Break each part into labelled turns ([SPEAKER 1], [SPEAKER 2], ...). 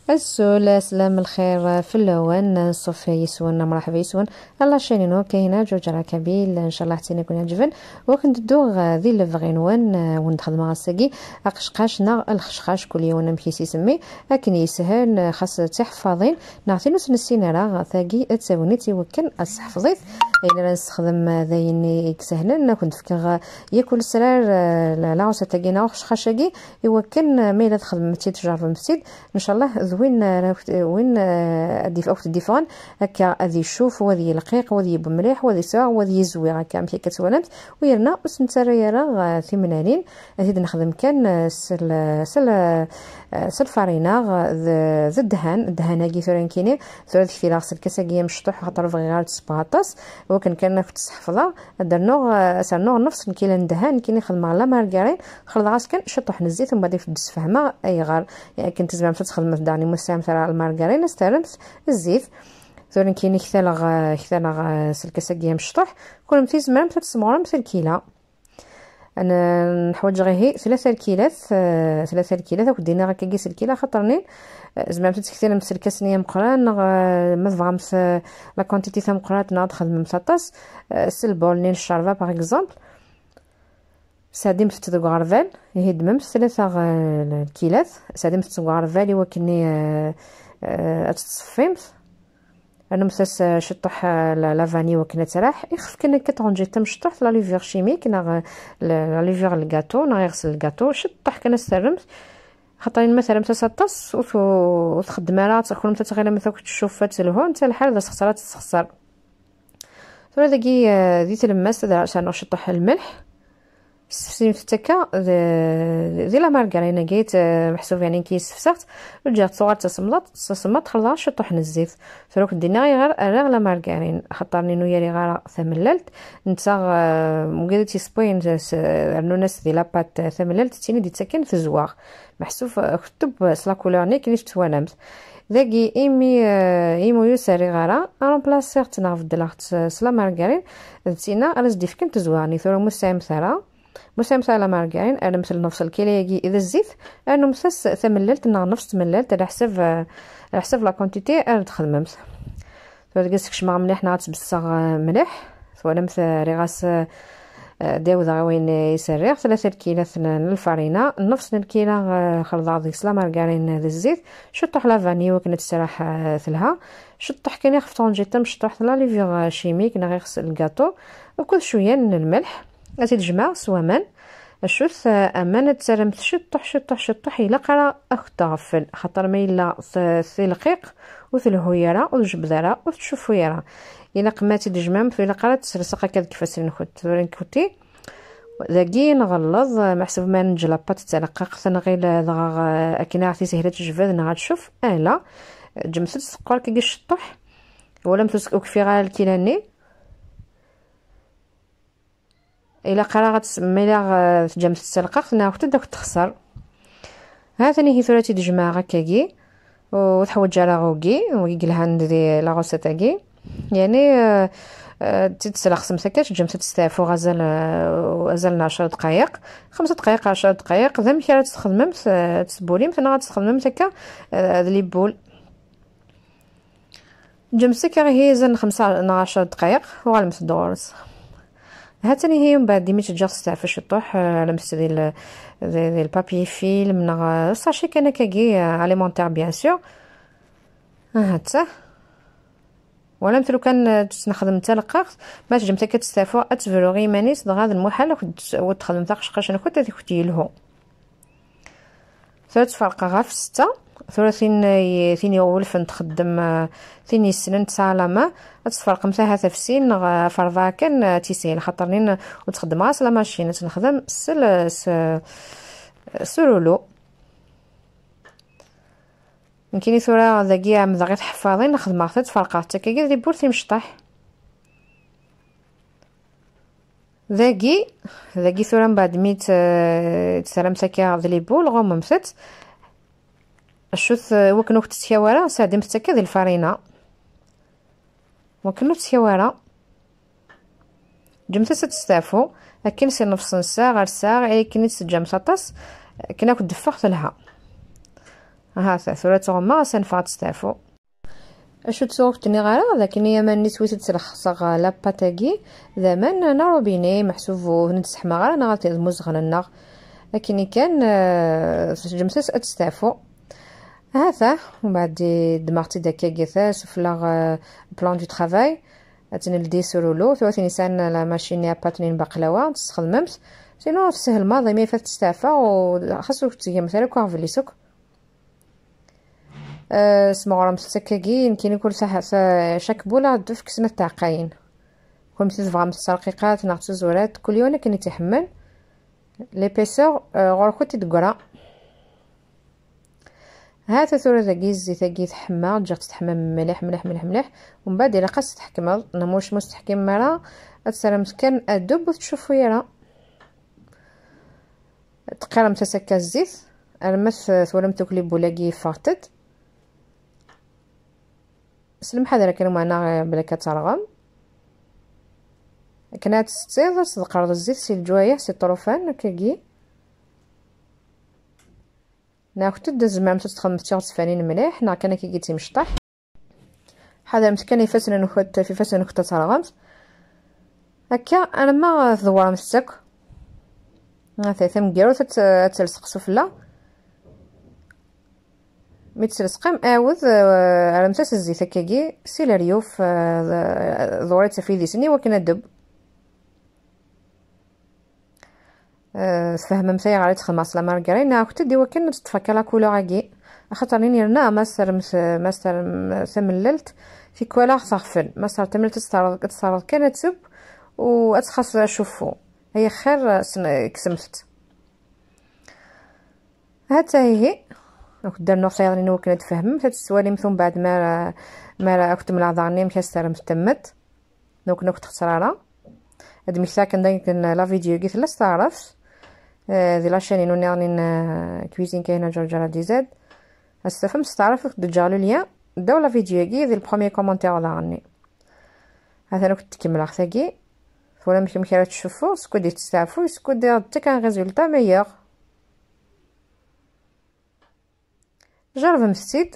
[SPEAKER 1] السؤال سلام الخير في اللون صوفيا يسون مرحبا يسون الله شانينو كاينه جوج ركابيل ان شاء الله حتى يكون عجبن وكندو ذي لفغينوان وندخل مع الساقي قشقاشنا الخشخاش كل يوم مكيس يسمي لكن يسهل خاص تحفظين نعطينو سنسينا راه ثاقي تساوني تيوكل الصحفظيت الا نستخدم ذاين سهلا كنت فكر ياكل سرار لا عوسه تاقينا خشخاشاكي يوكل ما الا تخدم تجرب مسيد ان شاء الله وين ادي وقت الديفان هكا غادي يشوف وهذه الرقيق وهذه بمليح وهذه سواء وهذه زوينه هكا ملي كتولات ويرنا وسنتريا راه ثمنانين زيد نخدم كان سل فارينا ذا الدهان هاكي ثوران كيني ثورا كثير غسل كاساكيا مشطوح خاطر بغي غير سباطاس وكان كنت تحفظها درنوغ سرنوغ نفس كيلو الدهان كيني خدم على مارغرين خلط غاس كان شطح الزيت ومن بعد يفدس فهمه اي غار يعني كنت زعما تخدم داني مسام تاع المارغرين استلمت الزيت ثورا كيني كثالغ سلكاساكيا مشطوح كل متيز مام تسمعوا مثل كيلا انا نحوج غير هي 3 كيلات ودينا غا كيس الكيله خاطرني زعما تكثير مسلكسني مقران ما فهمت لا كونتيتي تاع مقرات ناض خدم مسطاس سلبولني الشارفا باغ اكزومبل سادي مفتت غارفال هي دمم 3 كيلات سادي مفتت غارفال وكني اتصفيمت انا مساس شطح لافاني وكنا تراح يخف كنا كتغنجي تم شطح لا ليفير شيميك نا لا ليفير الكاطو نا يغسل الكاطو شطح كنا استرمت خاطرين مثلا تسطس وتخدم راه تاكل متى غير مثلا تشوفات الهون حتى الحال اذا خسرات تخسر ثم داكي ذي تلمس عشان نشطح الملح سفسين فتكا ذي لا مارغرينا جيت محسوب يعني كيس فسخت رجعت صغار تصمت خلاص شطح الزيت فروك دينا غير لا مارغرين خطرني نو يري غير ثمللت نتا مقدتي سبوين انو ناس ذي لاباط ثمللت تيني دي تسكن في الزواغ محسوب كتب سلا كولورني كي توانمت ذاكي ايمو يساري غارا ان بلاصير تنافد لاخت سلا مارغرين تينا راس ديف كنت زواني ثورا مسام ثرا مسامسة على مارغرين انا مثل نفس الكيلو اذا الزيت انا مساس ثمللت نفس تمللت على حسب لا كونتيتي انا تخدمت فدقسك ما مليح نعت بصغ مليح ولا مثل ريغاس داوذا وين يسريغ 3 كيلو الفارينه نفس الكيلو خلط ديك لا مارغرين ذا الزيت شطح لا فاني وكنت تسرح ثلها شطح كان يخف طونجي تم شطح لا ليفيغ شيميك نغيغسل الكاطو وكل شويه من الملح غادي تجمع سوامان الشوث امانه تسرمت شطح الا قرا اختغفل خاطر ما الا في القيق وفي الهيره والجبذره وتشوفوا يرا الا قماتي تجمع في الا قرا تسرسق هكا كيفاش نخت كوتي ذاكي نغلظ محسوب ما نجلا بات تلقق ثنغيل دغا اكينا عرفتي سهله الجبذ نغا تشوف لا جمست السكر كي الشطح ولا متسك وكفي غا الكيلاني الا قراغت ميلا تجمس تسلقق ناخذ داك تخسر هاثني هي ثلاثي دجماعه كاكي وتحوج على غوكي ويقلها ندير لا غوسيتاكي يعني تتسلق 5 كاش جمس تستافو غزلنا 10 دقائق 5 دقائق 10 دقائق ذا مكا تستخدم تسبولي مثلا غتستخدم هكا لي بول جمسك هي زن 15 دقائق وغالمس دورس هاتني هي من بعد ديما تجي تستعفى الشطوح على مس ديال البابي فيلم نا صاشي كان كاكي اليمونتير بيان سور هاتا ولا مثلو كان نخدم حتى لقاق ما تجي متى كتستعفى اتفلوغي مانيس دغ هذا المحل وتخدم تاع قشقاش انا كنت تختي له 3 فرقه غا في 6 ثلاثين يولف نتخدم ثاني سنين تسالما تفرق مساحه في سين فرضا كان تيسين خاطرني وتخدم راس لا ماشين نخدم سولو يمكن ثورا ذاكيا مذاغي تحفظين نخدم حتى تفرقات حتى كي دي بورتي مشطح ذاكي ثورا من بعد ميت تسلم سكا لي بول غوم مست الشوث وكنو تتياورا سادم تكا ديال الفارينه وكنو تتياورا جمت تستافو لكن سير نفس ساعه غير ساعه كني تسجم سطاس كنا كنت دفخت لها ها ثلاثة تغمى سنفات ستافو اشو تسوق تنغارا لكن هي ما نسويت تلخصغ لا باتاكي زمان روبيني محسوب نتسحما غير انا غاتي المزغن النغ لكن كان جمسس اتستافو هذا ومن بعد دماغتي داكا كيثا سفلاغ بلان دو طرافاي تنلدي سورولو ثلاث نيسان لا ماشين يا باتنين بقلاوه تستخدمت سينو في السهل الماضي ما فات تستافا وخاصو تيجي مثلا كونفليسوك سمع راه مسكاكي يمكن يكون شاك بولا دفك سنة تعقاين كل مثل تبغى مسترقيقات ناقص زورات كل يوم كان يتحمل ليبيسور غوركو تدقرا هذا ثورة ذاكي زيت ذاكي تحمى تجي تتحمى مليح مليح مليح مليح ومن بعد الا قاس تحكمل نموش مستحكم مرا تسرى مسكن ادوب وتشوفو يرا تقرا متسكا الزيت المس ثورة تاكلي بولاكي فاطت سلم حذر كانوا معنا بلا كترغم كانت تصيد صدق الزيت سي الجوايه سي الطروفان كاكي ناخذ دز ما تستخدم تفانين مليح نا كان كي جيتي مشطح هذا مسكن يفسن نخد في فسن نخد ترغمت هكا انا ما ضوار مسك هذا ثم جيرو تلصق سفله متسلسقم اعوذ على مساس الزيت هكاكي سي الريوف ضوريت في ديسني وكنا دب فهم مسايا غادي تخلص لا مارغرينا كنت دي وكنا تتفكر لا كولوراكي خاطر نيرنا ماستر سمللت في كولا صافن ماستر تملت تصارد كانت سب واتخص شوفو هي خير كسمت حتى هي درنا صيغني نو كنت فهم تتسوالي مثم بعد ما كنت ملاحظاني مكسر متمت دونك كنت خسراره هاد مثال كان لا فيديو قلت لا تعرفش دي لاشين انو ناني كويزين كاينه جرجره دي زاد استفهم تعرف دجالو ليا داو لا فيديو كي دي البروميير كومونتير عني هذا انا كنت كمل اختاكي فولا مش مكيرا تشوفوا سكو دي تستعفوا سكو دير حتى كان ريزولطا ميور جرب مستيد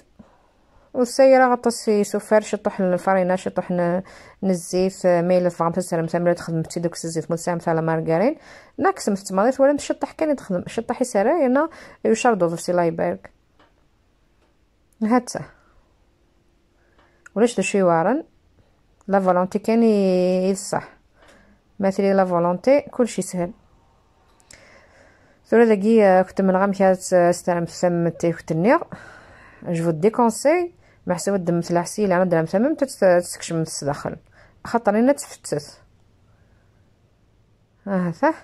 [SPEAKER 1] والسيارة غطس يسوفر شطح الفرينة شطح الزيت ميل فغم تسلم تمرة تخدم تيدوك الزيت مسام ثلا مارغرين ناكس مستمرات ولا مشطح كان يتخدم شطح يسارة ينا يشردو ضفسي لا يبارك هاتا ولاش دو شي وارن لا فولونتي كان يصح مثلي لا فولونتي كلشي سهل ثورة داكي كنت من غام كانت استلم فم تيكتنيغ جو فو ديكونساي محسوب الدم تلاحسي الا انا تمام تستكشف من الداخل خاطر انا تفتت هذا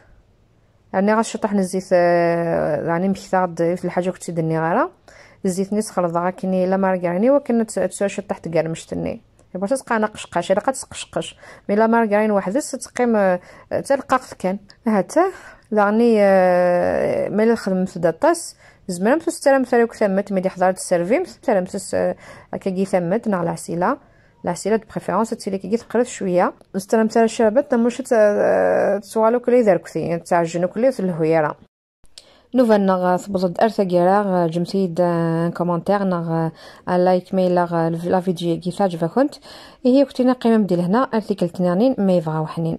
[SPEAKER 1] يعني غنشطح الزيت يعني مكثر في الحاجه كنت دني غاره الزيت نيت خلط غاكني لا مارغريني وكنت تشطح تقرمشتني باش تبقى نقشقش الا قتقشقش مي لا مارغرين وحده تقيم تلقاق كان هاتا يعني ملي خدمت في داطاس زمان تستلم ثلاث ثمت ملي حضرت السيرفيم تستلم كي ثمت نع العسيله دو بريفيرونس تسيلي كي تقرف شويه استلم تاع الشربت مش تسوالو كلي داركتي تعجنو كلي في الهويره نوفل نغ ثبض ارثا جمتي كومونتير نغ لايك ميل لا فيديو كي تعجبك كنت هي كنتينا قيمه بديل هنا ارتيكل 2 ما يبغى وحنين